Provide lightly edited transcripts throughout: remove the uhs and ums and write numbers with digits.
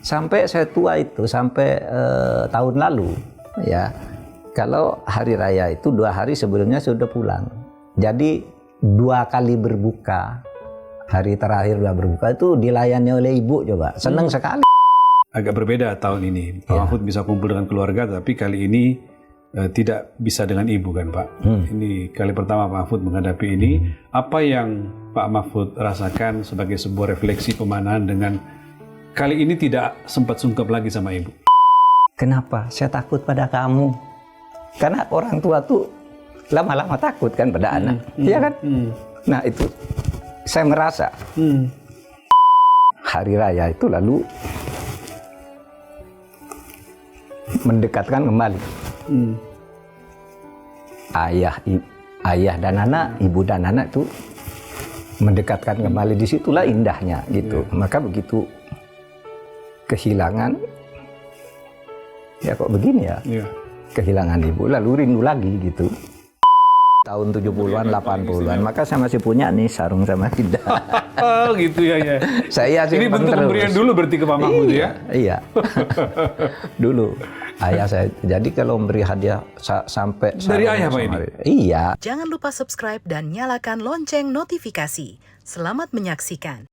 sampai saya tua itu, sampai tahun lalu ya, kalau hari raya itu 2 hari sebelumnya sudah pulang. Jadi 2 kali berbuka, hari terakhir 2 berbuka itu dilayani oleh ibu, coba seneng sekali. Agak berbeda tahun ini. Pak Mahfud bisa kumpul dengan keluarga, tapi kali ini tidak bisa dengan ibu kan Pak. Ini kali pertama Pak Mahfud menghadapi ini. Apa yang Pak Mahfud rasakan sebagai sebuah refleksi pemanahan dengan kali ini tidak sempat sungkep lagi sama ibu? Kenapa? Saya takut pada kamu. Karena orang tua tuh lama-lama takut kan pada anak. Iya kan? Nah itu saya merasa hari raya itu lalu mendekatkan kembali ayah dan anak, ibu dan anak itu mendekatkan kembali. Disitulah indahnya gitu. Maka begitu kehilangan, ya kok begini ya, kehilangan ibu lalu rindu lagi gitu. Tahun 70-an, 80-an, maka saya masih punya nih sarung sama tidak. Oh gitu ya. Saya ini bentuk pemberian dulu berarti ke Pak Mahfud ya? Iya. Dulu ayah saya. Jadi kalau memberi hadiah sampai dari ayah Pak ini? Iya. Jangan lupa subscribe dan nyalakan lonceng notifikasi. Selamat menyaksikan.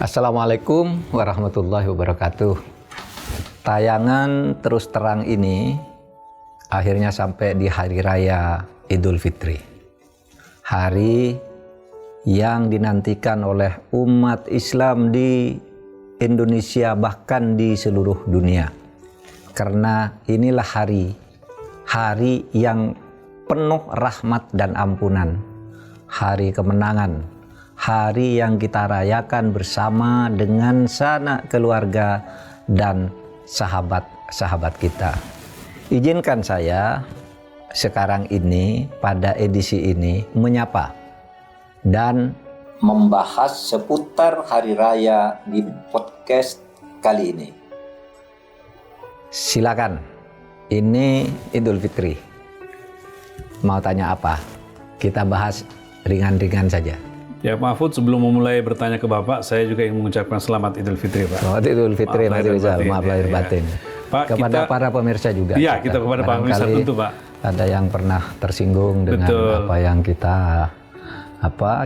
Assalamualaikum warahmatullahi wabarakatuh. Tayangan Terus Terang ini akhirnya sampai di Hari Raya Idul Fitri. Hari yang dinantikan oleh umat Islam di Indonesia bahkan di seluruh dunia. Karena inilah hari yang penuh rahmat dan ampunan. Hari kemenangan. Hari yang kita rayakan bersama dengan sanak keluarga dan sahabat-sahabat kita. Izinkan saya sekarang ini pada edisi ini menyapa dan membahas seputar hari raya di podcast kali ini. Silakan, ini Idul Fitri. Mau tanya apa? Kita bahas ringan-ringan saja. Ya Pak Mahfud, sebelum memulai bertanya ke Bapak, saya juga ingin mengucapkan selamat Idul Fitri Pak. Selamat Idul Fitri, Mas Rizal. Maaf lahir batin. Pak, kepada para pemirsa juga. Iya, kita kepada para pemirsa tentu Pak. Ada yang pernah tersinggung dengan apa yang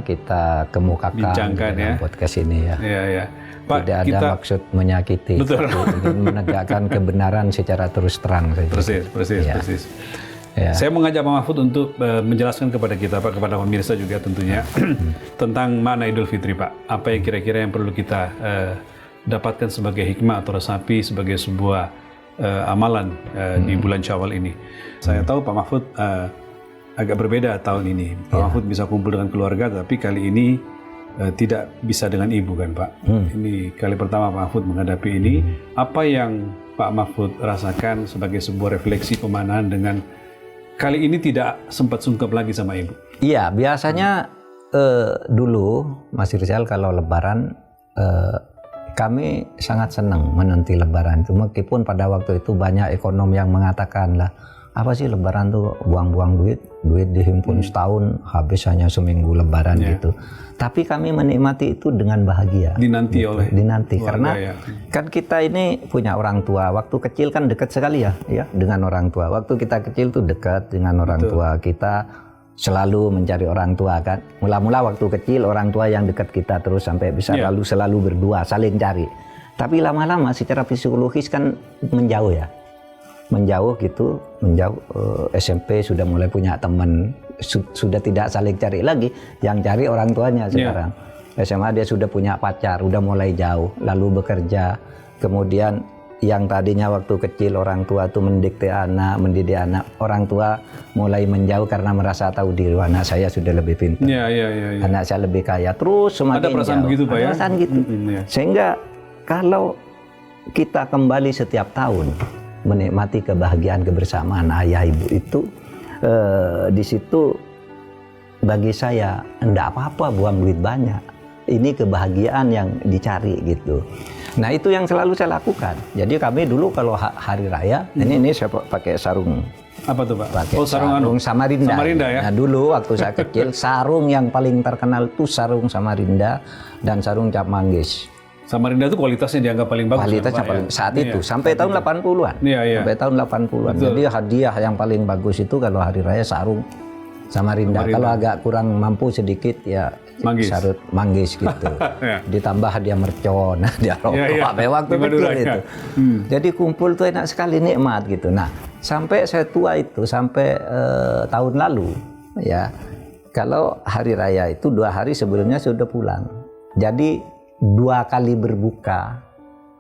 kita kemukakan dalam podcast ini ya. Iya. Pak, tidak ada maksud menyakiti. Betul. Ingin menegakkan kebenaran secara terus terang saja. Persis. Ya. Saya mengajak Pak Mahfud untuk menjelaskan kepada kita, Pak, kepada pemirsa juga tentunya tentang makna Idul Fitri, Pak. Apa yang kira-kira yang perlu kita dapatkan sebagai hikmah atau resapi sebagai sebuah amalan di bulan Syawal ini. Saya tahu Pak Mahfud agak berbeda tahun ini. Pak Mahfud bisa kumpul dengan keluarga, tapi kali ini tidak bisa dengan ibu kan, Pak. Ini kali pertama Pak Mahfud menghadapi ini. Apa yang Pak Mahfud rasakan sebagai sebuah refleksi pemanahan dengan kali ini tidak sempat sungkep lagi sama ibu? Iya, biasanya dulu Mas Rizal kalau Lebaran kami sangat senang menanti Lebaran itu, meskipun pada waktu itu banyak ekonom yang mengatakan lah, apa sih Lebaran tuh buang-buang duit dihimpun setahun habis hanya seminggu Lebaran gitu. Tapi kami menikmati itu dengan bahagia. Dinanti karena kan kita ini punya orang tua. Waktu kecil kan dekat sekali ya dengan orang tua. Waktu kita kecil tuh dekat dengan orang tua. Kita selalu mencari orang tua kan. Mula-mula waktu kecil orang tua yang dekat kita terus sampai bisa selalu berdua saling cari. Tapi lama-lama secara psikologis kan menjauh ya. Menjauh SMP sudah mulai punya teman, sudah tidak saling cari lagi, yang cari orang tuanya sekarang. SMA dia sudah punya pacar, udah mulai jauh, lalu bekerja. Kemudian yang tadinya waktu kecil orang tua tuh mendidik anak, orang tua mulai menjauh karena merasa tahu diri, anak saya sudah lebih pintar, anak saya lebih kaya, terus semakin ada perasaan jauh. Begitu, Pak, ya? Perasaan gitu. Sehingga kalau kita kembali setiap tahun menikmati kebahagiaan kebersamaan ayah ibu itu, di situ bagi saya enggak apa-apa buang duit banyak, ini kebahagiaan yang dicari gitu. Nah itu yang selalu saya lakukan. Jadi kami dulu kalau hari raya, ini saya pakai sarung. Apa tuh Pak? Pakai Oh sarung Samarinda. Samarinda ya? Nah dulu waktu saya kecil, sarung yang paling terkenal itu sarung Samarinda dan sarung Cap Manggis. Samarinda itu kualitasnya dianggap paling bagus. Kualitasnya kan, paling saat Iya, itu, sampai tahun 80-an. Iya. Sampai tahun 80-an. Betul. Jadi hadiah yang paling bagus itu kalau hari raya sarung Samarinda. Kalau agak kurang mampu sedikit ya Manggis. sarut Manggis gitu. Ya. Ditambah hadiah mercon, hadiah rokok. Iya. Waktu Di kecil Madura, ya. itu. Jadi kumpul tuh enak sekali, nikmat gitu. Nah, sampai saya tua itu, sampai tahun lalu ya, kalau hari raya itu 2 hari sebelumnya sudah pulang. Jadi 2 kali berbuka,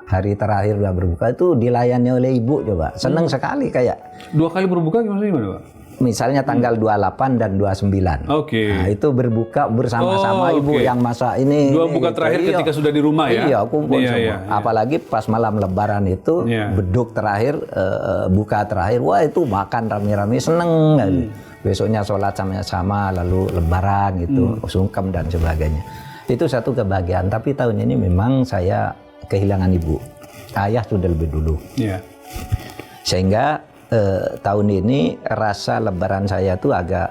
hari terakhir udah berbuka itu dilayani oleh ibu coba. Seneng sekali kayak. 2 kali berbuka gimana Pak? Misalnya tanggal 28 dan 29. Oke. Nah, itu berbuka bersama-sama ibu yang masak ini. Dua buka gitu. terakhir ketika sudah di rumah ya? Iya, kumpul semua. Iya. Apalagi pas malam lebaran itu, beduk terakhir, buka terakhir, wah itu makan rame-rame, seneng kali. Besoknya sholat sama-sama, lalu lebaran gitu, sungkem dan sebagainya. Itu satu kebahagiaan, tapi tahun ini memang saya kehilangan ibu. Ayah sudah lebih dulu. Iya. Sehingga tahun ini rasa lebaran saya tuh agak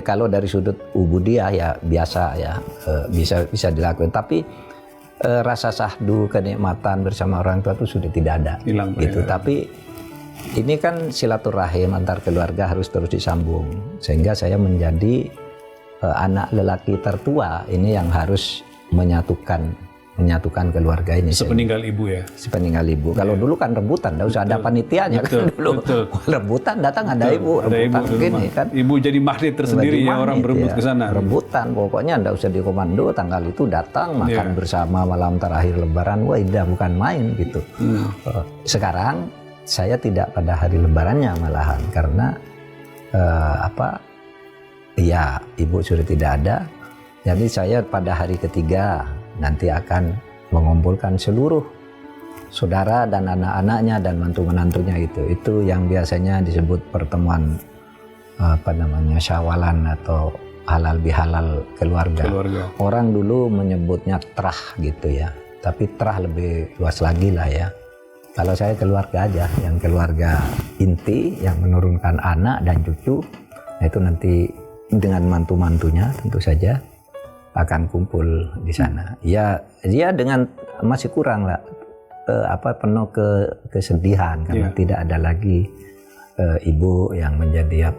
kalau dari sudut ubudiyah ya biasa ya, bisa dilakukan, tapi rasa syahdu, kenikmatan bersama orang tua itu sudah tidak ada. Hilang gitu. ya. Tapi ini kan silaturahim antar keluarga harus terus disambung, sehingga saya menjadi anak lelaki tertua ini yang harus menyatukan keluarga ini. Sepeninggal ibu ya? Sepeninggal ibu. Kalau dulu kan rebutan, tidak usah ada panitianya kan dulu. Betul. Rebutan datang ada ibu, rebutan gini kan. Ibu jadi magnet tersendiri ya, orang berebut ke sana. Rebutan, pokoknya tidak usah dikomando, tanggal itu datang makan bersama malam terakhir lebaran. Wah, indah bukan main gitu. Sekarang saya tidak pada hari lebarannya malahan karena ya ibu sudah tidak ada. Jadi saya pada hari ketiga nanti akan mengumpulkan seluruh saudara dan anak-anaknya dan mantu-menantunya itu yang biasanya disebut pertemuan syawalan atau halal bihalal keluarga. Orang dulu menyebutnya terah gitu ya, tapi terah lebih luas lagi lah ya. Kalau saya keluarga aja, yang keluarga inti yang menurunkan anak dan cucu, itu nanti dengan mantu-mantunya tentu saja akan kumpul di sana. Ya dengan masih kurang lah penuh kesedihan karena tidak ada lagi ibu yang menjadi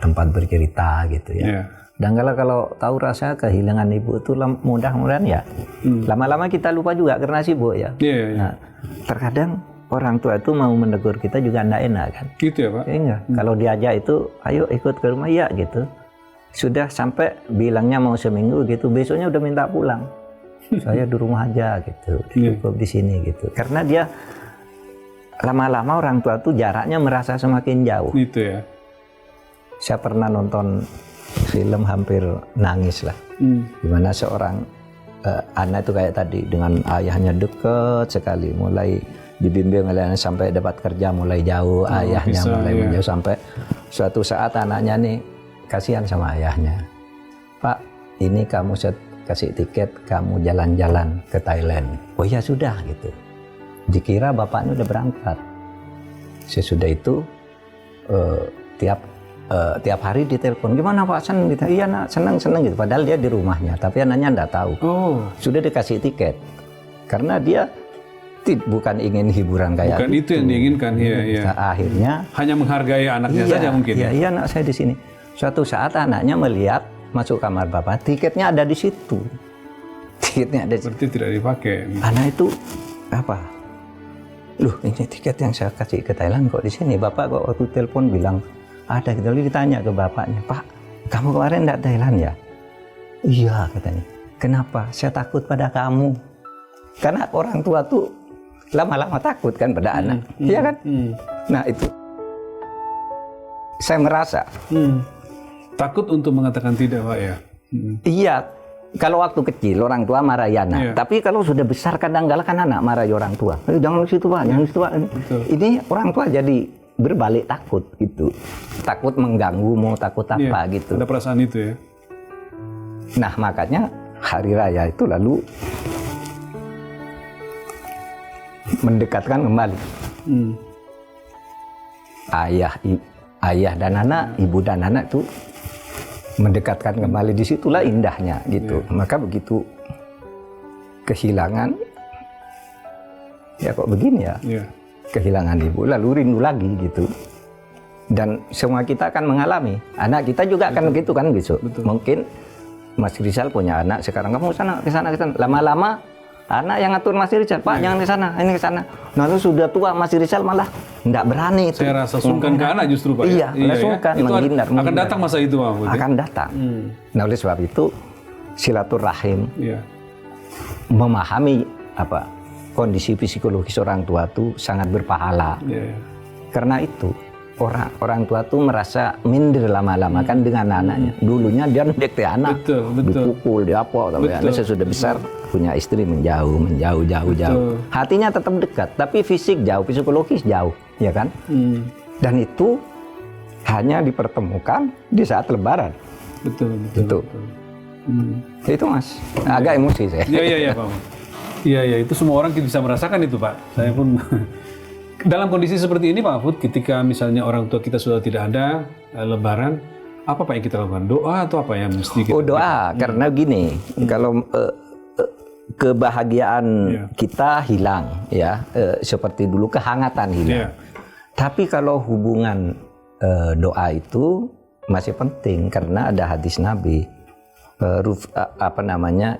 tempat bercerita gitu ya. Dan kalau tahu rasa kehilangan ibu itu mudah-mudahan ya lama-lama kita lupa juga karena sibuk ya. Nah, terkadang orang tua itu mau menegur kita juga enggak enak kan. Gitu ya Pak? Enggak. Kalau diajak itu ayo ikut ke rumah ya gitu. Sudah sampai bilangnya mau seminggu gitu, besoknya udah minta pulang. Saya di rumah aja gitu, cukup di sini gitu. Karena dia lama-lama orang tua tuh jaraknya merasa semakin jauh. Gitu ya. Saya pernah nonton film hampir nangis lah, dimana seorang anak itu kayak tadi dengan ayahnya dekat sekali, mulai dibimbing oleh sampai dapat kerja mulai jauh, ayahnya mulai menjauh sampai suatu saat anaknya nih kasihan sama ayahnya. Pak, ini kamu kasih tiket, kamu jalan-jalan ke Thailand. Oh ya sudah gitu. Dikira bapaknya udah berangkat. Sesudah itu tiap hari ditelepon, gimana Pak seneng gitu. Iya nak, seneng gitu. Padahal dia di rumahnya, tapi anaknya enggak tahu. Sudah dikasih tiket. Karena dia bukan ingin hiburan kayak bukan itu yang diinginkan ya. Akhirnya hanya menghargai anaknya saja mungkin. Iya anak saya di sini. Suatu saat anaknya melihat masuk kamar bapak, tiketnya ada di situ. Tiketnya ada. Berarti tidak dipakai. Anak itu apa? Loh, ini tiket yang saya kasih ke Thailand kok di sini. Bapak kok waktu telepon bilang ada. Kita ditanya ke bapaknya, Pak, kamu kemarin enggak Thailand ya? Iya katanya. Kenapa? Saya takut pada kamu. Karena orang tua tuh lama-lama takut kan pada anak, iya kan? Nah itu saya merasa. Takut untuk mengatakan tidak Pak ya? Iya, kalau waktu kecil orang tua marah ya anak. Tapi kalau sudah besar kadang-kala kan anak marah orang tua. Jangan di situ Pak, jangan di situ Pak. Ini orang tua jadi berbalik takut gitu. Takut mengganggu, mau takut apa gitu. Ada perasaan itu ya? Nah makanya hari raya itu lalu mendekatkan kembali. Ayah dan anak, ibu dan anak itu mendekatkan kembali. Disitulah indahnya gitu. Maka begitu kehilangan, ya kok begini ya, kehilangan ibu, lalu rindu lagi gitu. Dan semua kita akan mengalami, anak kita juga akan begitu kan besok. Mungkin Mas Rizal punya anak sekarang, kamu ke sana. Lama-lama anak yang ngatur Mas Rizal, Pak jangan ke sana, ini ke sana. Nah, itu sudah tua Mas Rizal malah enggak berani itu. Saya rasa sungkan ke anak justru Pak. Iya, sungkan, menghindar. Akan datang masa itu Pak. Akan datang. Nah, oleh sebab itu silaturahim, memahami kondisi psikologis orang tua itu sangat berpahala. Karena itu orang tua tuh merasa minder lama-lama kan dengan anaknya. Dulunya dia mendekati anak, dipukul, diapa, tapi anak sesudah besar punya istri menjauh. Hatinya tetap dekat, tapi fisik jauh, psikologis jauh, ya kan? Dan itu hanya dipertemukan di saat Lebaran. Betul. Itu Mas, agak emosi saya. Iya Pak. Iya itu semua orang bisa merasakan itu Pak. Saya pun dalam kondisi seperti ini Pak Mahfud, ketika misalnya orang tua kita sudah tidak ada Lebaran, apa Pak yang kita lakukan? Doa atau apa yang mesti kita doa, karena gini, kalau kebahagiaan kita hilang, ya seperti dulu kehangatan hilang. Tapi kalau hubungan doa itu masih penting, karena ada hadis Nabi,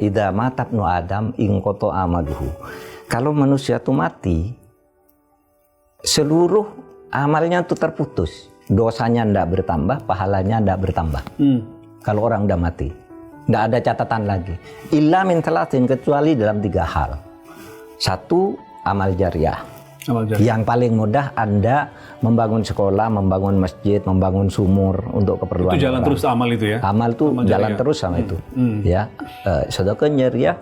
idza mata ibnu Adam inqata amaluhu. Kalau manusia itu mati, seluruh amalnya itu terputus, dosanya tidak bertambah, pahalanya tidak bertambah. Kalau orang udah mati, tidak ada catatan lagi. Illa min thalathin, kecuali dalam 3 hal. 1, amal jariah. Yang paling mudah Anda membangun sekolah, membangun masjid, membangun sumur untuk keperluan. Itu jalan orang. Terus amal itu ya? Amal itu jalan terus sama itu. Ya, sedekah jariah,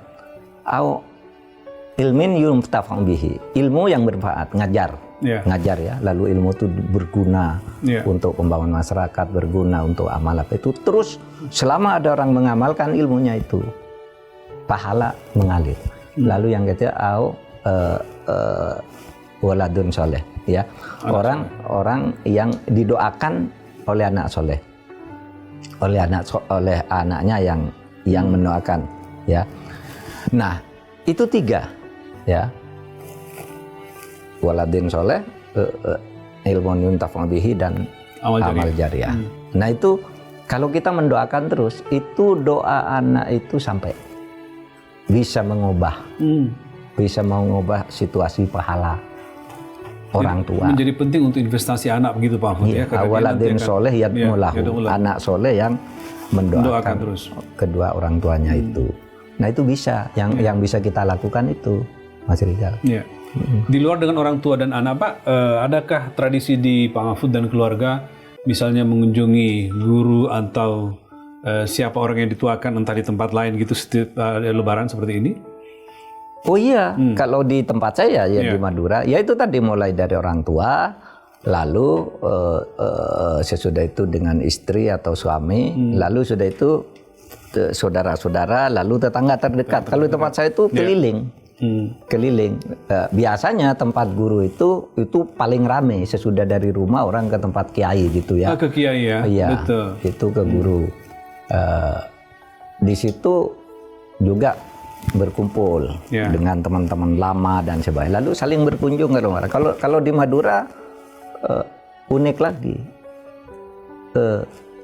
au ilmin yuntafa'u bihi, ilmu yang bermanfaat, ngajar ya, lalu ilmu itu berguna untuk pembangunan masyarakat, berguna untuk amal apa itu, terus selama ada orang mengamalkan ilmunya itu, pahala mengalir. Lalu yang ketiga, waladun soleh, ya, orang yang didoakan oleh anak soleh, oleh anaknya yang mendoakan, ya. Nah, itu 3, ya. Waladin soleh, ilmu yuntafa'u bihi, dan amal jariah. Nah, itu kalau kita mendoakan terus, itu doa anak itu sampai bisa mengubah situasi pahala orang tua. Menjadi penting untuk investasi anak begitu Pak Mahfud, ya. Waladin soleh yadmulahu, anak soleh yang mendoakan terus kedua orang tuanya itu. Nah, itu bisa yang bisa kita lakukan itu, Mas Rizal. Di luar dengan orang tua dan anak Pak, adakah tradisi di Pak Mahfud dan keluarga misalnya mengunjungi guru atau siapa orang yang dituakan entah di tempat lain gitu setiap Lebaran seperti ini? Oh iya, kalau di tempat saya di Madura, ya itu tadi mulai dari orang tua, lalu sesudah itu dengan istri atau suami, lalu sudah itu saudara-saudara, lalu tetangga terdekat. Kalau di tempat saya itu keliling. Biasanya tempat guru itu paling ramai sesudah dari rumah orang ke tempat kiai gitu ya. Ke kiai ya. Iya, betul. Itu ke guru. Di situ juga berkumpul dengan teman-teman lama dan sebagainya. Lalu saling berkunjung ke rumah. Kalau di Madura unik lagi.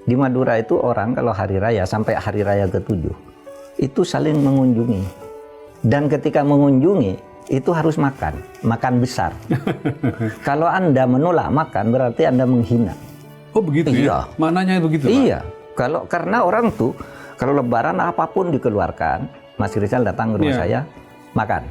Di Madura itu orang kalau hari raya sampai hari raya ke-7 itu saling mengunjungi. Dan ketika mengunjungi itu harus makan besar. Kalau Anda menolak makan berarti Anda menghina. Oh begitu ya? Maknanya begitu Pak? Iya. Karena orang tuh kalau Lebaran apapun dikeluarkan, Mas Rizal datang ke rumah saya, makan.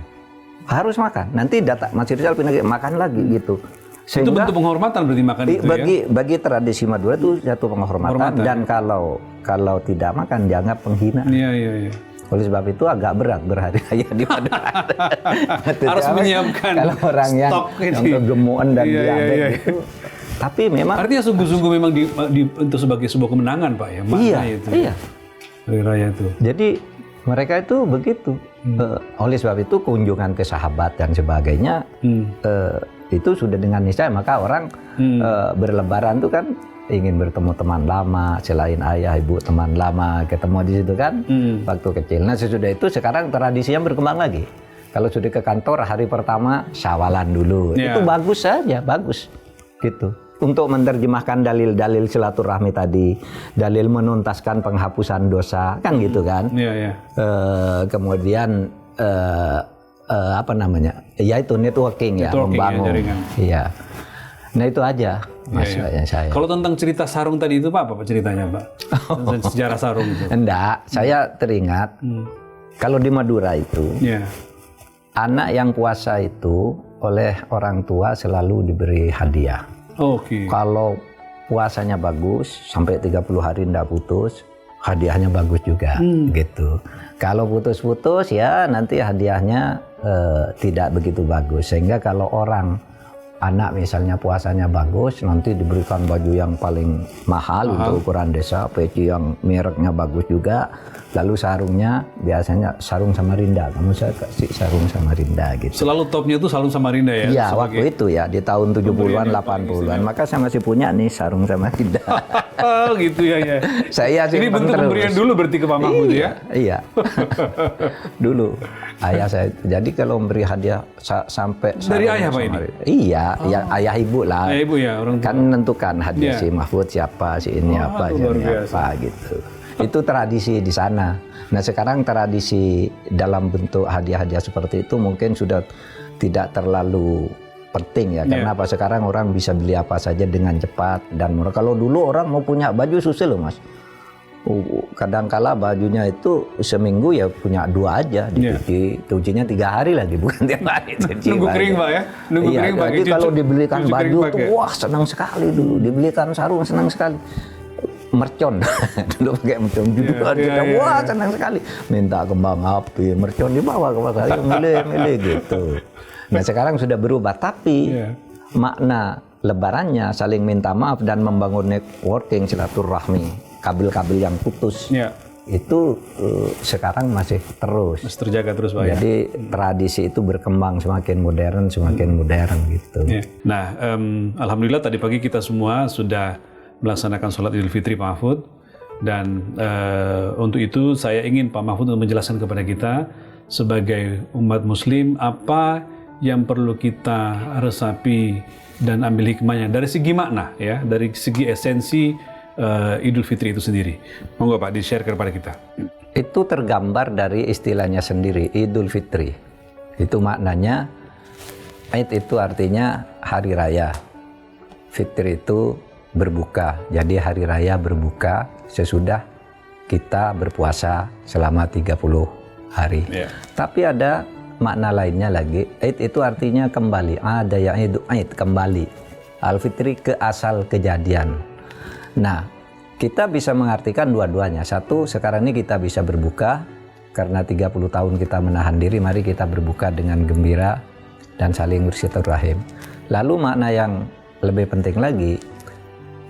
Harus makan. Nanti Mas Rizal pindah makan lagi gitu. Sehingga, itu bentuk penghormatan berarti makan itu bagi tradisi Madura itu satu penghormatan. Dan kalau tidak makan dianggap penghinaan. Iya. Oleh sebab itu agak berat berhari raya di Madura. Harus menyiapkan kalau orang yang kegemuan dan diabetes itu. Tapi memang artinya sungguh-sungguh memang untuk sebagai sebuah kemenangan Pak ya. Iya. Hari raya itu. Jadi mereka itu begitu. Oleh sebab itu kunjungan ke sahabat dan sebagainya itu sudah dengan niscaya, maka orang berlebaran itu kan ingin bertemu teman lama, selain ayah, ibu, teman lama, ketemu di situ kan waktu kecil. Nah sesudah itu sekarang tradisinya berkembang lagi. Kalau sudah ke kantor hari pertama syawalan dulu, itu bagus saja, bagus gitu. Untuk menerjemahkan dalil-dalil silaturahmi tadi, dalil menuntaskan penghapusan dosa, kan gitu kan. Kemudian apa namanya? Ya itu networking ya, membangun. Iya. Nah itu aja maksudnya saya. Kalau tentang cerita sarung tadi itu apa ceritanya, Pak? Sejarah sarung itu. Enggak, saya teringat kalau di Madura itu anak yang puasa itu oleh orang tua selalu diberi hadiah. Kalau puasanya bagus sampai 30 hari enggak putus, hadiahnya bagus juga gitu. Kalau putus-putus ya nanti hadiahnya tidak begitu bagus. Sehingga kalau anak misalnya puasanya bagus, nanti diberikan baju yang paling mahal untuk ukuran desa, peci yang mereknya bagus juga. Lalu sarungnya biasanya sarung Samarinda. Kamu saya kasih sarung Samarinda gitu. Selalu topnya itu sarung Samarinda ya? Iya, waktu itu ya di tahun 70-an, 80-an. Maka saya masih punya nih sarung Samarinda. Oh gitu ya. Saya ini bentuk pemberian dulu berarti ke Pak Mahfud ya? Iya. Dulu ayah saya. Jadi kalau memberi hadiah sampai dari ayah Pak ini? Iya, ya ayah ibu lah. Ayah ibu ya, orang tua. Kan menentukan hadiah si Mahfud siapa, si ini apa, si ini apa gitu. Itu tradisi di sana. Nah sekarang tradisi dalam bentuk hadiah-hadiah seperti itu mungkin sudah tidak terlalu penting ya. Karena apa, sekarang orang bisa beli apa saja dengan cepat dan murah. Kalau dulu orang mau punya baju susah loh Mas. Kadang-kala bajunya itu seminggu ya punya 2 aja dicuci, cucinya 3 hari lagi, bukan tiap hari. Nunggu kering Pak ya? Nunggu kering Pak. Jadi kalau dibelikan baju tuh wah senang sekali dulu, dibelikan sarung senang sekali. Mercon, dulu pakai mercon juduan kita, wah senang sekali. Minta kembang api, mercon dibawa ke pasar, milih gitu. Nah sekarang sudah berubah, tapi makna lebarannya saling minta maaf dan membangun networking, silaturahmi, kabel-kabel yang putus. Itu sekarang masih terus. Masih terjaga terus Pak. Jadi tradisi itu berkembang semakin modern gitu. Nah, alhamdulillah tadi pagi kita semua sudah melaksanakan sholat Idul Fitri Pak Mahfud, dan untuk itu saya ingin Pak Mahfud menjelaskan kepada kita sebagai umat muslim apa yang perlu kita resapi dan ambil hikmahnya dari segi makna ya, dari segi esensi Idul Fitri itu sendiri. Monggo Pak di-share kepada kita. Itu tergambar dari istilahnya sendiri, Idul Fitri. Itu maknanya, Id itu artinya hari raya. Fitri itu berbuka, jadi hari raya berbuka sesudah kita berpuasa selama 30 hari. Tapi ada makna lainnya lagi, Id itu artinya kembali, ada yang itu Id kembali, Al-Fitri ke asal kejadian. Nah kita bisa mengartikan dua-duanya. Satu, sekarang ini kita bisa berbuka karena 30 tahun kita menahan diri, mari kita berbuka dengan gembira dan saling bersilaturahim. Lalu makna yang lebih penting lagi,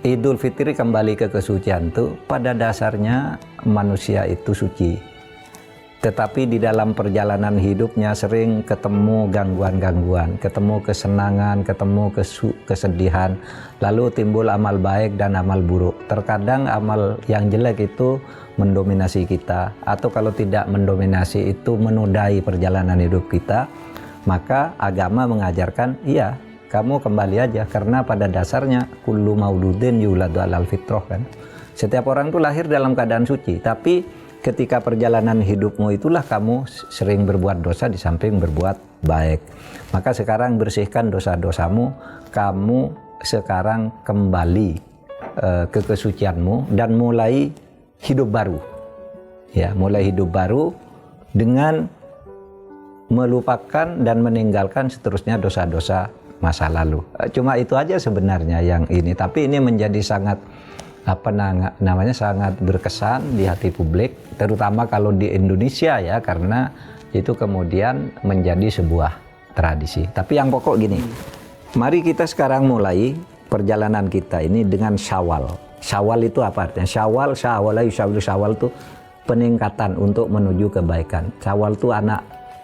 Idul Fitri kembali ke kesucian itu pada dasarnya manusia itu suci. Tetapi di dalam perjalanan hidupnya sering ketemu gangguan-gangguan, ketemu kesenangan, ketemu kesedihan, lalu timbul amal baik dan amal buruk. Terkadang amal yang jelek itu mendominasi kita, atau kalau tidak mendominasi itu menodai perjalanan hidup kita. Maka agama mengajarkan, iya, kamu kembali aja, karena pada dasarnya kullu mauludin yuladu alal fitrah kan. Setiap orang itu lahir dalam keadaan suci, tapi ketika perjalanan hidupmu itulah kamu sering berbuat dosa di samping berbuat baik. Maka sekarang bersihkan dosa-dosamu, kamu sekarang kembali ke kesucianmu dan mulai hidup baru. Ya, mulai hidup baru dengan melupakan dan meninggalkan seterusnya dosa-dosa masa lalu. Cuma itu aja sebenarnya yang ini, tapi ini menjadi sangat sangat berkesan di hati publik, terutama kalau di Indonesia ya, karena itu kemudian menjadi sebuah tradisi. Tapi yang pokok gini, mari kita sekarang mulai perjalanan kita ini dengan Syawal. Syawal itu apa artinya? Syawal itu peningkatan untuk menuju kebaikan. Syawal itu anak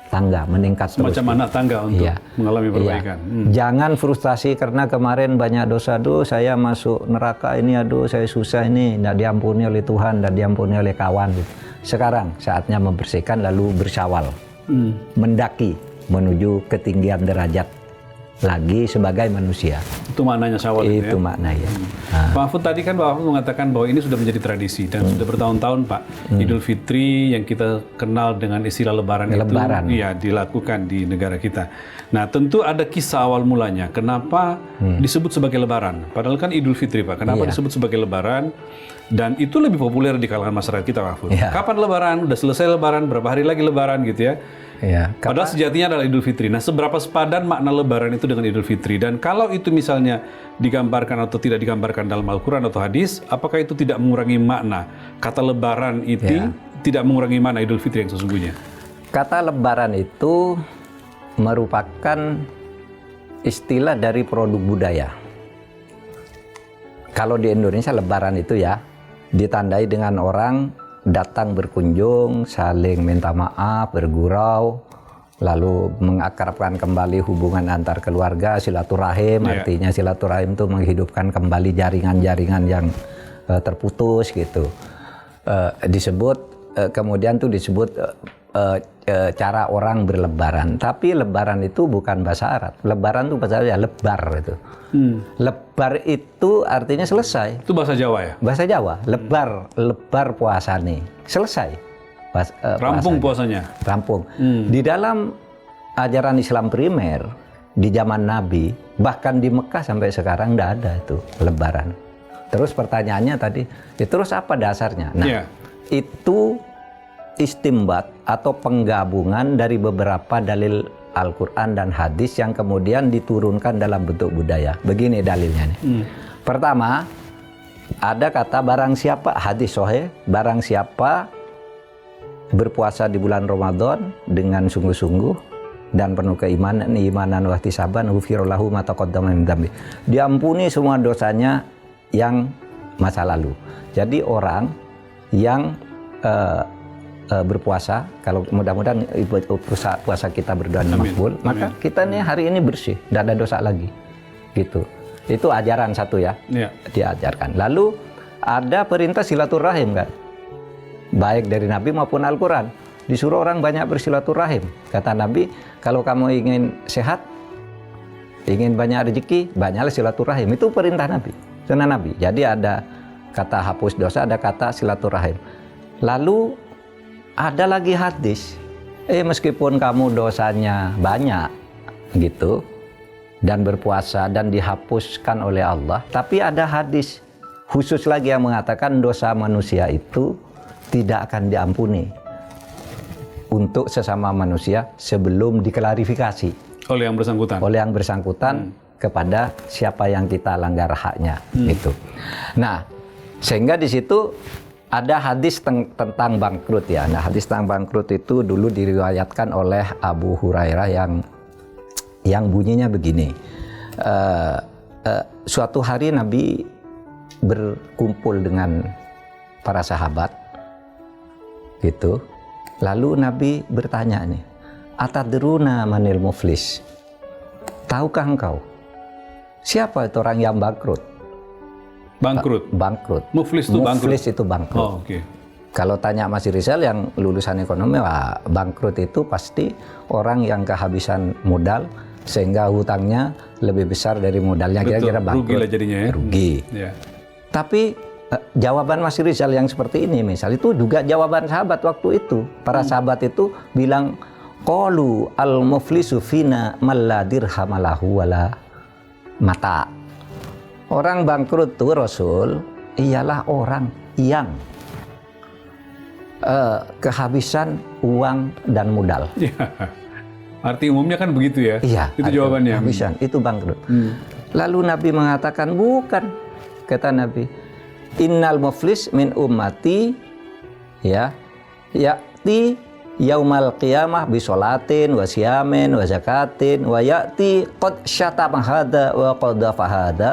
tangga, meningkat terus. Semacam anak tangga untuk Iya. mengalami perbaikan. Jangan frustasi karena kemarin banyak dosa, aduh saya masuk neraka ini, aduh saya susah ini, tidak diampuni oleh Tuhan, tidak diampuni oleh kawan. Gitu. Sekarang saatnya membersihkan lalu bersyawal, mendaki menuju ketinggian derajat lagi sebagai manusia. Itu maknanya Syawal itu ya? Maknanya. Pak Mahfud tadi kan Pak Mahfud mengatakan bahwa ini sudah menjadi tradisi dan sudah bertahun-tahun Pak. Idul Fitri yang kita kenal dengan istilah Lebaran itu ya dilakukan di negara kita. Nah tentu ada kisah awal mulanya. Kenapa disebut sebagai Lebaran? Padahal kan Idul Fitri Pak. Kenapa disebut sebagai Lebaran? Dan itu lebih populer di kalangan masyarakat kita Pak Mahfud. Kapan Lebaran? Udah selesai Lebaran? Berapa hari lagi Lebaran gitu ya? Padahal sejatinya adalah Idul Fitri. Nah, seberapa sepadan makna Lebaran itu dengan Idul Fitri? Dan kalau itu misalnya digambarkan atau tidak digambarkan dalam Al-Quran atau hadis, apakah itu tidak mengurangi makna? Kata Lebaran itu tidak mengurangi makna Idul Fitri yang sesungguhnya? Kata Lebaran itu merupakan istilah dari produk budaya. Kalau di Indonesia Lebaran itu ya ditandai dengan orang datang berkunjung, saling minta maaf, bergurau, lalu mengakrabkan kembali hubungan antar keluarga, silaturahim. Artinya silaturahim itu menghidupkan kembali jaringan-jaringan yang terputus gitu. Kemudian tuh disebut cara orang berlebaran. Tapi lebaran itu bukan bahasa Arab. Lebaran itu bahasa Arab, lebar itu. Lebar itu artinya selesai. Itu bahasa Jawa ya? Bahasa Jawa. Lebar puasa nih. Selesai. Rampung puasanya. Rampung. Di dalam ajaran Islam primer di zaman Nabi, bahkan di Mekah sampai sekarang tidak ada itu lebaran. Terus pertanyaannya tadi, terus apa dasarnya? Nah, itu istimbat atau penggabungan dari beberapa dalil Al-Quran dan hadis yang kemudian diturunkan dalam bentuk budaya. Begini dalilnya nih. Pertama, ada kata barang siapa, hadis sahih, barang siapa berpuasa di bulan Ramadan dengan sungguh-sungguh dan penuh imanan wa ihtisaban ghufira lahu ma taqaddama min dzambi. Diampuni semua dosanya yang masa lalu. Jadi orang yang berpuasa, kalau mudah-mudahan puasa kita berdoa makbul, maka kita nih hari ini bersih, tidak ada dosa lagi, gitu. Itu ajaran satu ya, diajarkan. Lalu ada perintah silaturahim kan, baik dari Nabi maupun Al-Quran. Disuruh orang banyak bersilaturahim. Kata Nabi, kalau kamu ingin sehat, ingin banyak rezeki, banyaklah silaturahim. Itu perintah Nabi, sunnah Nabi. Jadi ada kata hapus dosa, ada kata silaturahim. Lalu ada lagi hadis, meskipun kamu dosanya banyak gitu dan berpuasa dan dihapuskan oleh Allah, tapi ada hadis khusus lagi yang mengatakan dosa manusia itu tidak akan diampuni untuk sesama manusia sebelum diklarifikasi oleh yang bersangkutan kepada siapa yang kita langgar haknya gitu. Nah, sehingga di situ ada hadis tentang bangkrut ya. Nah, hadis tentang bangkrut itu dulu diriwayatkan oleh Abu Hurairah yang bunyinya begini. Suatu hari Nabi berkumpul dengan para sahabat, gitu. Lalu Nabi bertanya nih, atadruna manil muflis? Tahukah engkau siapa itu orang yang bangkrut? Bangkrut. Muflis itu bangkrut. Muflis itu bangkrut. Oh, okay. Kalau tanya Mas Rizal yang lulusan ekonomi, wah, bangkrut itu pasti orang yang kehabisan modal sehingga hutangnya lebih besar dari modalnya. Kira-kira bangkrut. Rugi lah jadinya ya. Rugi. Tapi jawaban Mas Rizal yang seperti ini misal itu juga jawaban sahabat waktu itu. Para sahabat itu bilang, qalu al-muflisu fina man la dirham lahu wala mata. Orang bangkrut itu Rasul ialah orang yang kehabisan uang dan modal. Ya. Arti umumnya kan begitu ya. Iya. Itu jawabannya. Kehabisan, itu bangkrut. Lalu Nabi mengatakan bukan. Kata Nabi, innal muflis min ummati ya ya'ti yaumal qiyamah bi sholatin wa siyamin wa zakatin wa ya'ti qad syatama hada wa qadafa hada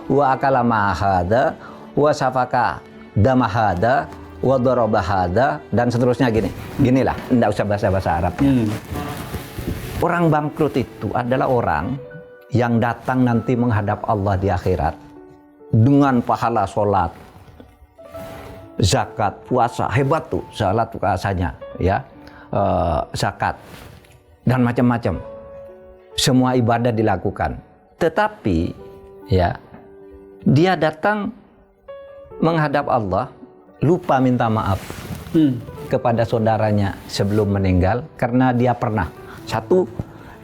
wa akala ma hada wa safaka dama hada wa daraba hadza, dan seterusnya ginilah, enggak usah bahasa Arabnya. Orang bangkrut itu adalah orang yang datang nanti menghadap Allah di akhirat dengan pahala sholat, zakat, puasa, hebat tuh sholat puasanya, ya, zakat dan macam-macam, semua ibadah dilakukan. Tetapi ya, dia datang menghadap Allah, lupa minta maaf kepada saudaranya sebelum meninggal karena dia pernah, satu,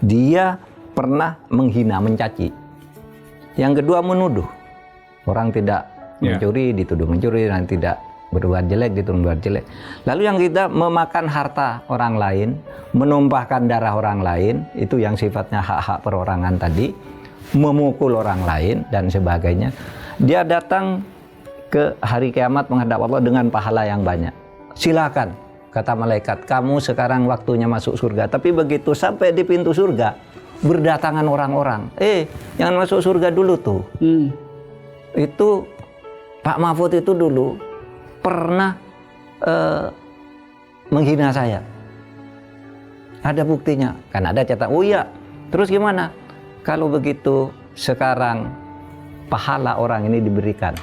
dia pernah menghina, mencaci. Yang kedua, menuduh. Orang tidak mencuri, dituduh mencuri, dan tidak berbuat jelek, dituduh berbuat jelek. Lalu yang kita memakan harta orang lain, menumpahkan darah orang lain, itu yang sifatnya hak-hak perorangan tadi, memukul orang lain, dan sebagainya. Dia datang ke hari kiamat menghadap Allah dengan pahala yang banyak. Silakan, kata malaikat, kamu sekarang waktunya masuk surga. Tapi begitu sampai di pintu surga, berdatangan orang-orang. Jangan masuk surga dulu tuh. Itu Pak Mahfud itu dulu pernah menghina saya. Ada buktinya. Kan ada catatan. Oh iya. Terus gimana? Kalau begitu sekarang pahala orang ini diberikan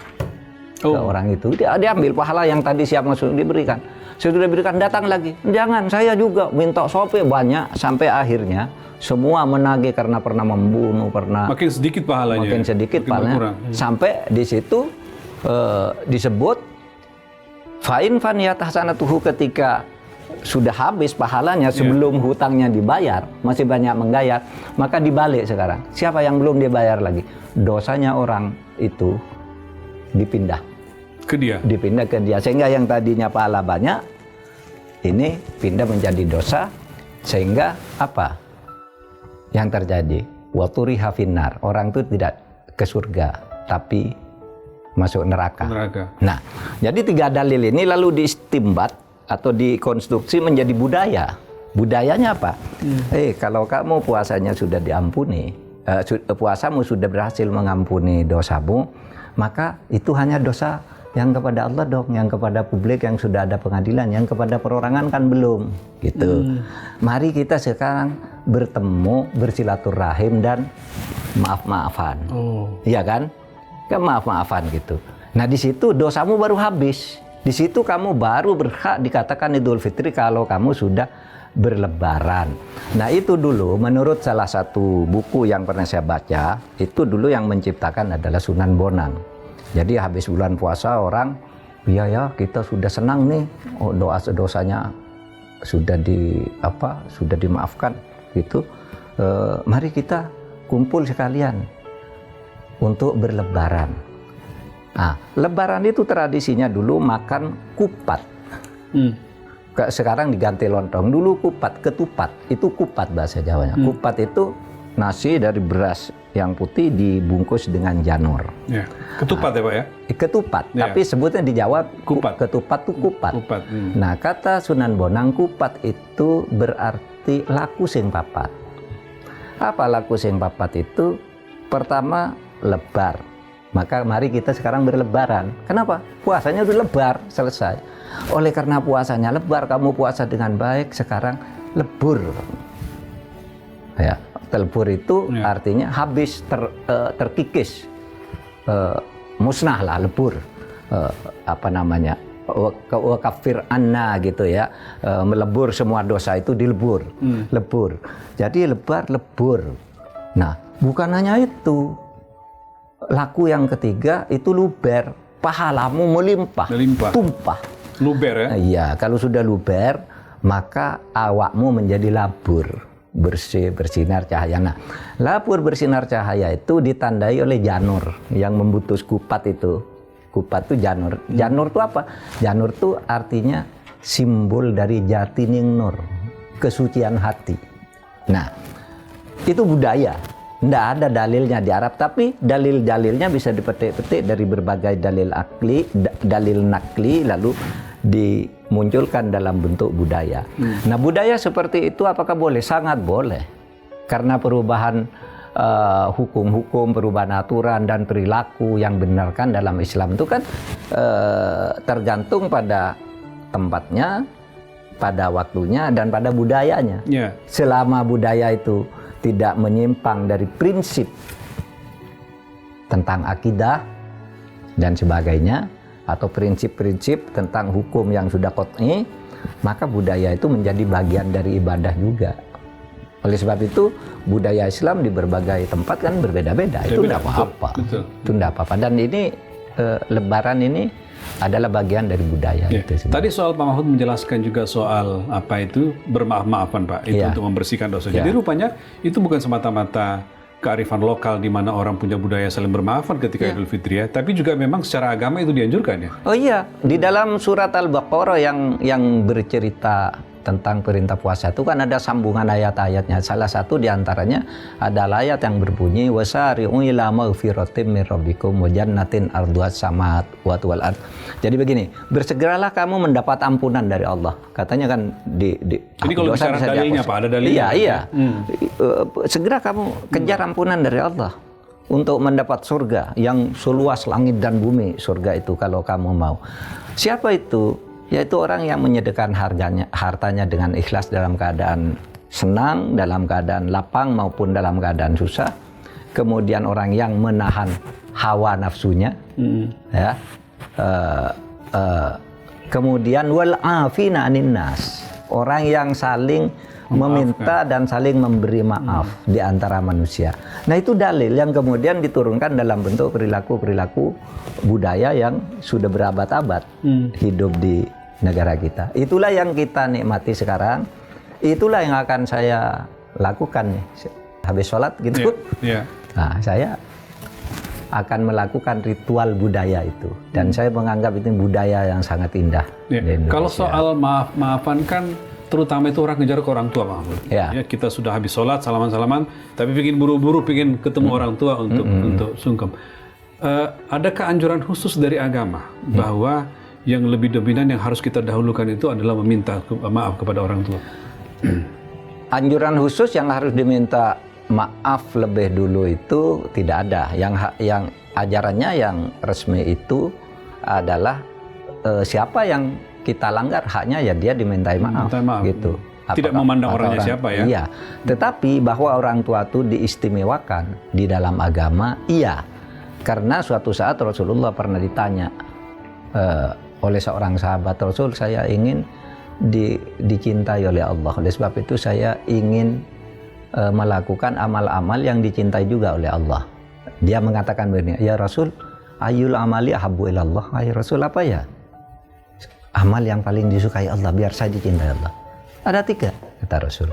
ke orang itu. Dia ambil pahala yang tadi siap masuk, diberikan. Sudah diberikan, datang lagi. Jangan, saya juga minta sope banyak, sampai akhirnya semua menagih karena pernah membunuh, pernah makin sedikit pahalanya. Makin sedikit pahalanya. Sampai di situ disebut fa'in faniyat hasanatuhu, ketika sudah habis pahalanya sebelum hutangnya dibayar, masih banyak menggayat, maka dibalik sekarang. Siapa yang belum dibayar lagi? Dosanya orang itu dipindah ke dia, sehingga yang tadinya pahala banyak ini pindah menjadi dosa, sehingga apa yang terjadi? Wa turiha finnar, orang itu tidak ke surga tapi masuk neraka. Nah, jadi 3 dalil ini lalu diistimbat atau dikonstruksi menjadi budaya. Budayanya apa? Kalau kamu puasanya sudah diampuni, puasamu sudah berhasil mengampuni dosamu, maka itu hanya dosa yang kepada Allah dong, yang kepada publik yang sudah ada pengadilan, yang kepada perorangan kan belum, gitu. Mari kita sekarang bertemu, bersilaturahim dan maaf-maafan, iya kan? Maaf-maafan gitu. Nah di situ dosamu baru habis, di situ kamu baru berhak dikatakan Idul Fitri kalau kamu sudah berlebaran. Nah itu dulu menurut salah satu buku yang pernah saya baca, itu dulu yang menciptakan adalah Sunan Bonang. Jadi habis bulan puasa orang, iya ya kita sudah senang nih, dosa-dosanya sudah sudah dimaafkan gitu. Mari kita kumpul sekalian untuk berlebaran. Nah, lebaran itu tradisinya dulu makan kupat. Sekarang diganti lontong. Dulu kupat, ketupat. Itu kupat bahasa Jawanya. Kupat itu nasi dari beras yang putih dibungkus dengan janur. Ya. Ketupat ya Pak ya? Ketupat, ya. Tapi sebutnya di Jawa kupat. Ketupat itu kupat. Nah kata Sunan Bonang, kupat itu berarti laku sing papat. Apa laku sing papat itu? Pertama lebar. Maka mari kita sekarang berlebaran. Kenapa? Puasanya udah lebar, selesai. Oleh karena puasanya lebar, kamu puasa dengan baik, sekarang lebur. Ya, telbur itu artinya habis, terkikis, musnah lah, lebur. Kafir anna gitu ya, melebur semua dosa itu dilebur, lebur. Jadi lebar, lebur. Nah, bukan hanya itu. Laku yang ketiga itu luber, pahalamu melimpah, tumpah. Luber ya? Iya, kalau sudah luber, maka awakmu menjadi labur, bersih, bersinar cahaya. Nah, labur bersinar cahaya itu ditandai oleh janur yang membutus kupat itu. Kupat itu janur. Janur itu apa? Janur itu artinya simbol dari jatining nur, kesucian hati. Nah, itu budaya. Tidak ada dalilnya di Arab, tapi dalil-dalilnya bisa dipetik-petik dari berbagai dalil nakli, lalu dimunculkan dalam bentuk budaya. Nah, budaya seperti itu apakah boleh? Sangat boleh. Karena perubahan hukum-hukum, perubahan aturan dan perilaku yang benarkan dalam Islam itu kan tergantung pada tempatnya, pada waktunya, dan pada budayanya. Selama budaya itu tidak menyimpang dari prinsip tentang akidah dan sebagainya, atau prinsip-prinsip tentang hukum yang sudah qat'i, maka budaya itu menjadi bagian dari ibadah juga. Oleh sebab itu budaya Islam di berbagai tempat kan berbeda-beda. Itu tidak apa-apa. Itu tidak apa-apa. Dan ini Lebaran ini adalah bagian dari budaya. Itu tadi soal Pak Mahfud menjelaskan juga soal apa itu bermaaf-maafan Pak, itu untuk membersihkan dosa. Jadi rupanya itu bukan semata-mata kearifan lokal di mana orang punya budaya saling bermaafan ketika Idul Fitri ya, tapi juga memang secara agama itu dianjurkan ya. Oh iya, di dalam surat Al-Baqarah yang bercerita tentang perintah puasa itu kan ada sambungan ayat-ayatnya. Salah satu diantaranya adalah ayat yang berbunyi wasari'u ila maghfiratin min rabbikum wa jannatin arduhat samawati wal ard. Jadi begini, bersegeralah kamu mendapat ampunan dari Allah. Katanya kan Jadi kalau bicara dalilnya Pak, ada dalilnya. Iya. Segera kamu kejar ampunan dari Allah untuk mendapat surga yang seluas langit dan bumi. Surga itu kalau kamu mau. Siapa itu? Yaitu orang yang menyedekahkan hartanya dengan ikhlas dalam keadaan senang, dalam keadaan lapang maupun dalam keadaan susah. Kemudian orang yang menahan hawa nafsunya, ya. Kemudian wal afina anin nas, orang yang saling meminta dan saling memberi maaf di antara manusia. Nah itu dalil yang kemudian diturunkan dalam bentuk perilaku-perilaku budaya yang sudah berabad-abad hidup di negara kita. Itulah yang kita nikmati sekarang. Itulah yang akan saya lakukan nih. Habis sholat gitu. Nah, saya akan melakukan ritual budaya itu. Dan saya menganggap itu budaya yang sangat indah. Kalau soal maaf-maafan kan terutama itu orang ngejar ke orang tua, Pak Mahfud. Ya, kita sudah habis sholat, salaman-salaman, tapi pengen buru-buru, pengen ketemu orang tua untuk sungkem. Adakah anjuran khusus dari agama bahwa yang lebih dominan yang harus kita dahulukan itu adalah meminta maaf kepada orang tua? Anjuran khusus yang harus diminta maaf lebih dulu itu tidak ada. Yang ajarannya yang resmi itu adalah siapa yang kita langgar haknya ya dia dimintai maaf. Gitu. Tidak memandang orangnya siapa ya? Iya. Tetapi bahwa orang tua itu diistimewakan di dalam agama, iya. Karena suatu saat Rasulullah pernah ditanya oleh seorang sahabat Rasul, saya ingin dicintai oleh Allah. Oleh sebab itu saya ingin melakukan amal-amal yang dicintai juga oleh Allah. Dia mengatakan begini, ya Rasul, ayul amali ahabbu ilallah. Ya Rasul, apa ya amal yang paling disukai Allah biar saya dicintai Allah? Ada 3 kata Rasul.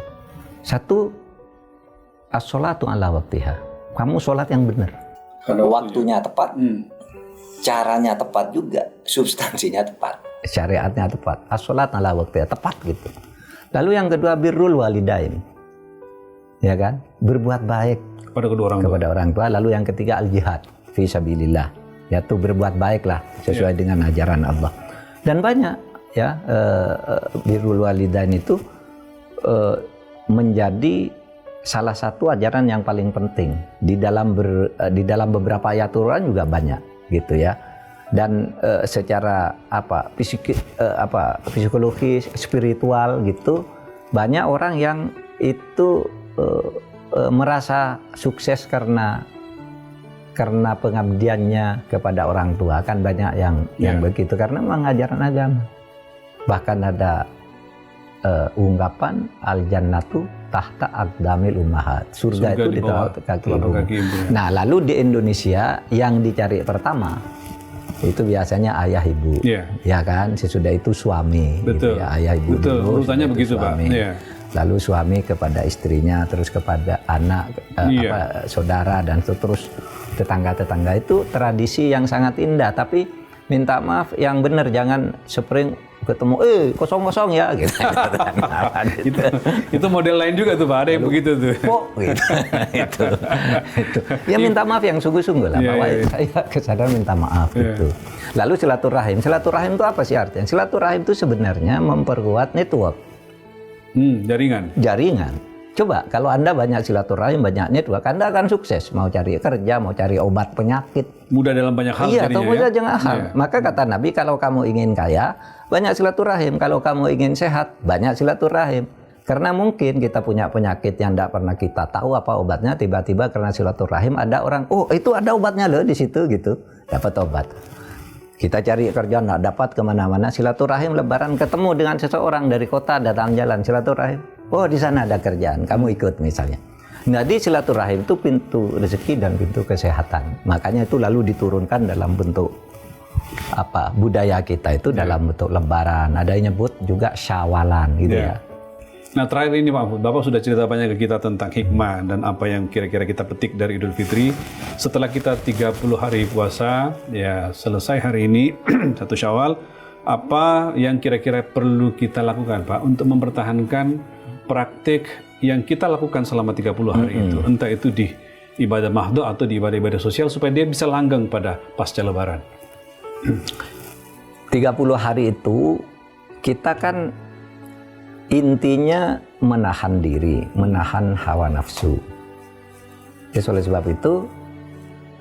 1, as-sholatu ala waktiha. Kamu sholat yang benar. Waktunya tepat, caranya tepat juga, substansinya tepat, syariatnya tepat. As-sholat ala waktiha, tepat gitu. Lalu yang kedua, birrul walidain. Ya kan? Berbuat baik kepada orang tua. Lalu yang ketiga, al-jihad fi sabilillah. Yaitu berbuat baiklah sesuai dengan ajaran Allah. Dan banyak ya birrul walidain itu menjadi salah satu ajaran yang paling penting di dalam beberapa ayat Quran juga banyak gitu ya. Dan secara psikologi spiritual gitu, banyak orang yang itu merasa sukses karena pengabdiannya kepada orang tua. Kan banyak yang begitu karena memang ajaran agama. Bahkan ada ungkapan al-jannatu tahta aqdamil ummahat. Surga itu di bawah kaki ibu. Nah, lalu di Indonesia yang dicari pertama itu biasanya ayah ibu. Ya kan? Sesudah itu suami. Betul. Gitu ya. Ayah ibu. Betul. Urutannya begitu, suami. Pak. Lalu suami kepada istrinya, terus kepada anak, saudara, dan terus tetangga-tetangga. Itu tradisi yang sangat indah, tapi minta maaf yang benar, jangan spring ketemu kosong-kosong ya gitu. Itu model lain juga tuh Pak, ada yang begitu tuh. Gitu. itu. Ya minta maaf yang sungguh-sungguh lah, bahwa saya kesadaran minta maaf gitu. Lalu silaturahim itu apa sih artinya? Silaturahim itu sebenarnya memperkuat network. Jaringan. Coba kalau Anda banyak silaturahim, banyak network, Anda akan sukses. Mau cari kerja, mau cari obat penyakit. Mudah dalam banyak hal. Iya, atau mudah jangan hal. Iya. Maka kata Nabi, kalau kamu ingin kaya, banyak silaturahim. Kalau kamu ingin sehat, banyak silaturahim. Karena mungkin kita punya penyakit yang tidak pernah kita tahu apa obatnya, tiba-tiba karena silaturahim ada orang, oh itu ada obatnya loh di situ gitu, dapat obat. Kita cari kerja nggak dapat kemana-mana, silaturahim lebaran ketemu dengan seseorang dari kota datang jalan silaturahim. Oh di sana ada kerjaan, kamu ikut misalnya. Jadi silaturahim itu pintu rezeki dan pintu kesehatan. Makanya itu lalu diturunkan dalam bentuk apa budaya kita itu dalam bentuk lebaran. Ada yang nyebut juga syawalan gitu ya. Nah terakhir ini Pak Mahfud, Bapak sudah cerita banyak ke kita tentang hikmah dan apa yang kira-kira kita petik dari Idul Fitri. Setelah kita 30 hari puasa, ya selesai hari ini, 1 Syawal, apa yang kira-kira perlu kita lakukan Pak untuk mempertahankan praktik yang kita lakukan selama 30 hari itu, entah itu di ibadah mahdoh atau di ibadah-ibadah sosial supaya dia bisa langgeng pada pasca lebaran. 30 hari itu kita kan intinya menahan diri, menahan hawa nafsu. Jadi oleh sebab itu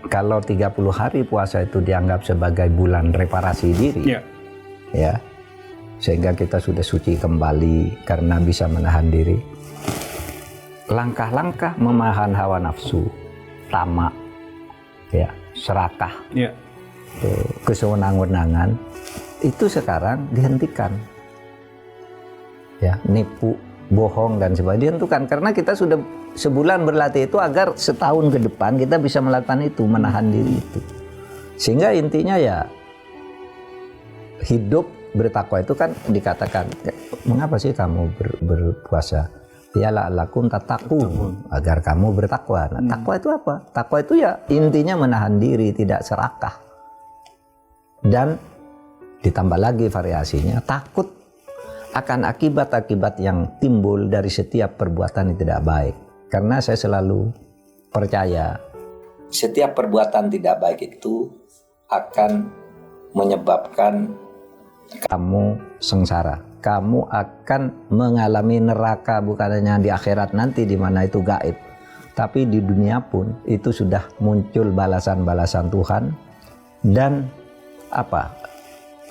kalau 30 hari puasa itu dianggap sebagai bulan reparasi diri, ya, sehingga kita sudah suci kembali karena bisa menahan diri. Langkah-langkah menahan hawa nafsu, tamak, ya, serakah, kesewenang-wenangan itu sekarang dihentikan. Ya, nipu, bohong dan sebagainya dihentikan karena kita sudah sebulan berlatih itu agar setahun ke depan kita bisa melakukan itu, menahan diri itu. Sehingga intinya ya hidup bertakwa itu kan dikatakan, mengapa sih kamu berpuasa? Ya la'allakum tattaqun, agar kamu bertakwa. Nah, takwa itu apa? Takwa itu ya intinya menahan diri, tidak serakah. Dan ditambah lagi variasinya, takut akan akibat-akibat yang timbul dari setiap perbuatan yang tidak baik. Karena saya selalu percaya setiap perbuatan tidak baik itu akan menyebabkan kamu sengsara. Kamu akan mengalami neraka, bukan hanya di akhirat nanti di mana itu gaib, tapi di dunia pun itu sudah muncul balasan-balasan Tuhan dan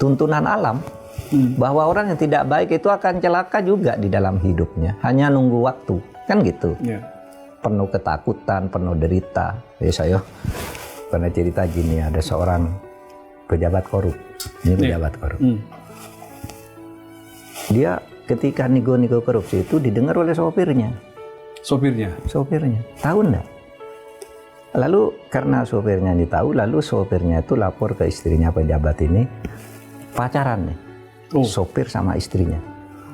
tuntunan alam. Bahwa orang yang tidak baik itu akan celaka juga di dalam hidupnya, hanya nunggu waktu, kan gitu. Penuh ketakutan, penuh derita. Ya saya pernah cerita gini, ada seorang pejabat korup, korup. Dia ketika nego-nego korupsi itu didengar oleh sopirnya. Tahu enggak? Lalu karena sopirnya tahu, lalu sopirnya itu lapor ke istrinya pejabat ini, pacaran nih. Sopir sama istrinya.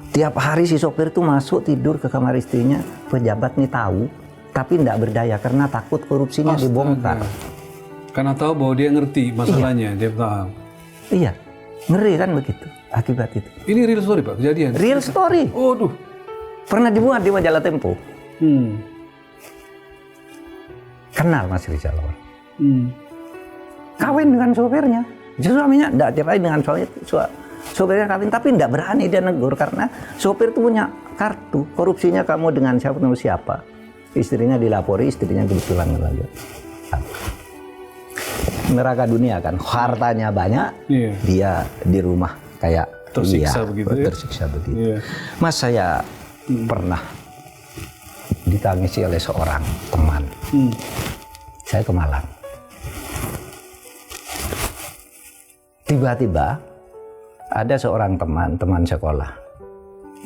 Tiap hari si sopir tuh masuk tidur ke kamar istrinya, pejabat nih tahu, tapi tidak berdaya karena takut korupsinya dibongkar. Karena tahu bahwa dia ngerti masalahnya, dia tahu. Iya, ngeri kan begitu akibat itu. Ini real story Pak, kejadian? Real story. Pernah dimuat di majalah Tempo. Kenal Mas Rizal. Kawin dengan sopirnya. Suaminya tidak cerai dengan sopirnya kawin, tapi tidak berani dia negur karena sopir itu punya kartu. Korupsinya kamu dengan siapa? Istrinya dilapori, istrinya kebetulan lagi. Neraka dunia kan, hartanya banyak, dia di rumah kayak tersiksa begitu. Mas, saya pernah ditangisi oleh seorang teman. Saya ke Malang. Tiba-tiba ada seorang teman sekolah.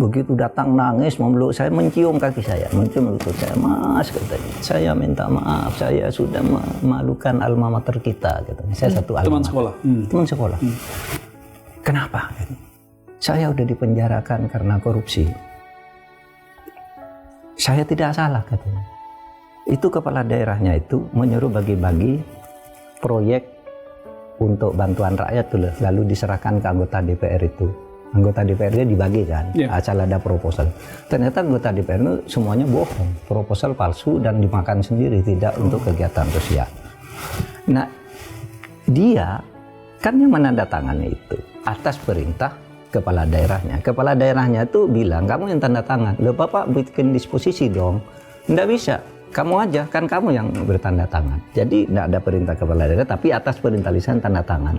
Begitu datang nangis memeluk saya, mencium kaki saya, mencium lutut saya. Mas, katanya, saya minta maaf, saya sudah memalukan alma mater kita. Katanya. Saya satu alma teman mater. Sekolah. Teman sekolah. Kenapa? Saya udah dipenjarakan karena korupsi. Saya tidak salah, katanya. Itu kepala daerahnya itu menyuruh bagi-bagi proyek untuk bantuan rakyat tuh, lalu diserahkan ke anggota DPR itu. Anggota DPR-nya dibagikan, asal ada proposal. Ternyata anggota DPR itu semuanya bohong, proposal palsu dan dimakan sendiri, tidak untuk kegiatan sosial. Nah, dia kan yang menandatangani itu atas perintah kepala daerahnya. Kepala daerahnya tuh bilang, kamu yang tanda tangan. Loh Bapak bikin disposisi dong. Nggak bisa, kamu aja, kan kamu yang bertanda tangan. Jadi nggak ada perintah kepala daerah, tapi atas perintah lisan tanda tangan.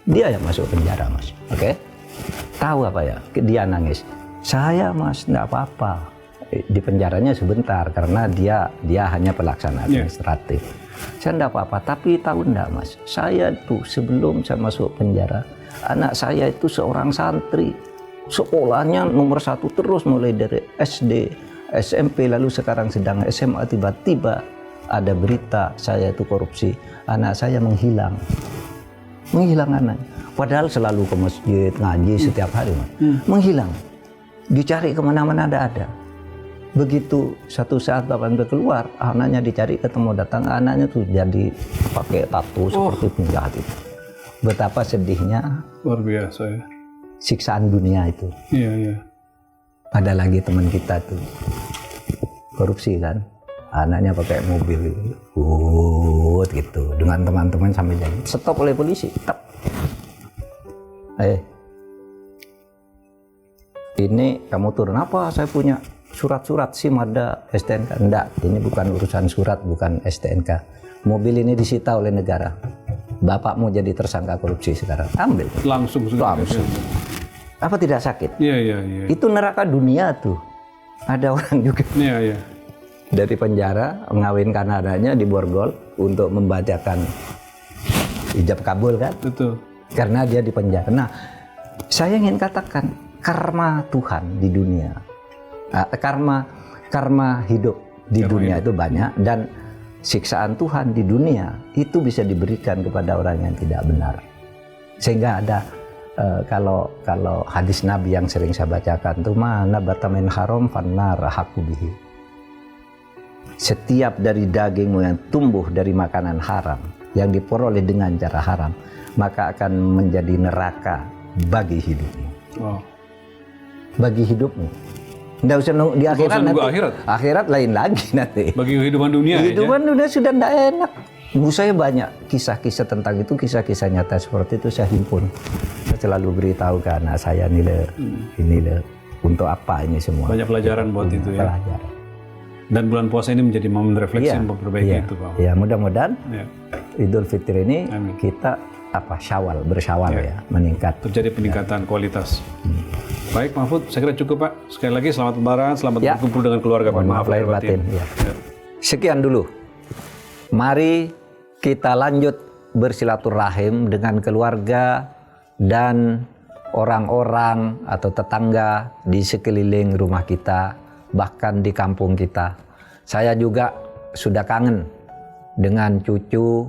Dia yang masuk penjara Mas, oke? Tahu apa ya? Dia nangis. Saya Mas, nggak apa-apa. Di penjaranya sebentar, karena dia hanya pelaksana administratif. Saya nggak apa-apa, tapi tahu nggak Mas? Saya tuh sebelum saya masuk penjara, anak saya itu seorang santri, sekolahnya nomor 1 terus mulai dari SD, SMP, lalu sekarang sedang SMA, tiba-tiba ada berita saya itu korupsi, anak saya menghilang anak. Padahal selalu ke masjid, ngaji setiap hari, menghilang, dicari kemana-mana ada. Begitu satu saat Bapak udah keluar, anaknya dicari, ketemu, datang, anaknya tuh jadi pakai tato seperti penjahat itu. Betapa sedihnya, luar biasa ya, siksaan dunia itu. Iya. Ada lagi teman kita tuh korupsi kan, anaknya pakai mobil gitu, dengan teman-teman sampai jadi stop oleh polisi. Ini kamu turun apa? Saya punya surat-surat SIM, ada STNK. Enggak, ini bukan urusan surat, bukan STNK. Mobil ini disita oleh negara. Bapakmu jadi tersangka korupsi sekarang. Ambil. Langsung. Apa tidak sakit? Iya. Itu neraka dunia tuh. Ada orang juga. Iya. Dari penjara mengawinkan anaknya di Borgol untuk membacakan ijab kabul kan? Betul. Karena dia di penjara. Nah, saya ingin katakan karma Tuhan di dunia. Karma hidup di dunia itu banyak, dan siksaan Tuhan di dunia itu bisa diberikan kepada orang yang tidak benar. Sehingga ada kalau hadis Nabi yang sering saya bacakan tuh, mana batamin haram fannar hakubihi. Setiap dari dagingmu yang tumbuh dari makanan haram yang diperoleh dengan cara haram, maka akan menjadi neraka bagi hidupmu. Bagi hidupmu. Nggak usah nunggu di akhirat nanti. Akhirat lain lagi nanti. Bagi kehidupan dunia. Kehidupan dunia sudah tidak enak. Saya banyak kisah-kisah tentang itu, kisah-kisah nyata seperti itu saya himpun. Saya selalu beritahu ke anak saya, ini untuk apa ini semua. Banyak pelajaran buat itu ya. Pelajaran. Dan bulan puasa ini menjadi momen refleksi memperbaiki itu, Pak. Ya, mudah-mudahan Idul Fitri ini kita bersyawal ya, meningkat. Terjadi peningkatan kualitas. Baik, Mahfud, saya kira cukup Pak. Sekali lagi selamat lebaran, selamat berkumpul dengan keluarga Pak. Maaf lahir batin. Sekian dulu. Mari kita lanjut bersilaturahim dengan keluarga dan orang-orang atau tetangga di sekeliling rumah kita, bahkan di kampung kita. Saya juga sudah kangen dengan cucu,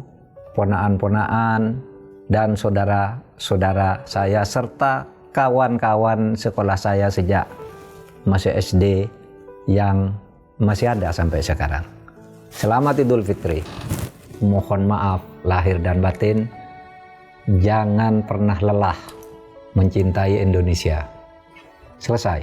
ponaan-ponaan, dan saudara-saudara saya serta kawan-kawan sekolah saya sejak masih SD yang masih ada sampai sekarang. Selamat Idul Fitri. Mohon maaf lahir dan batin. Jangan pernah lelah mencintai Indonesia. Selesai.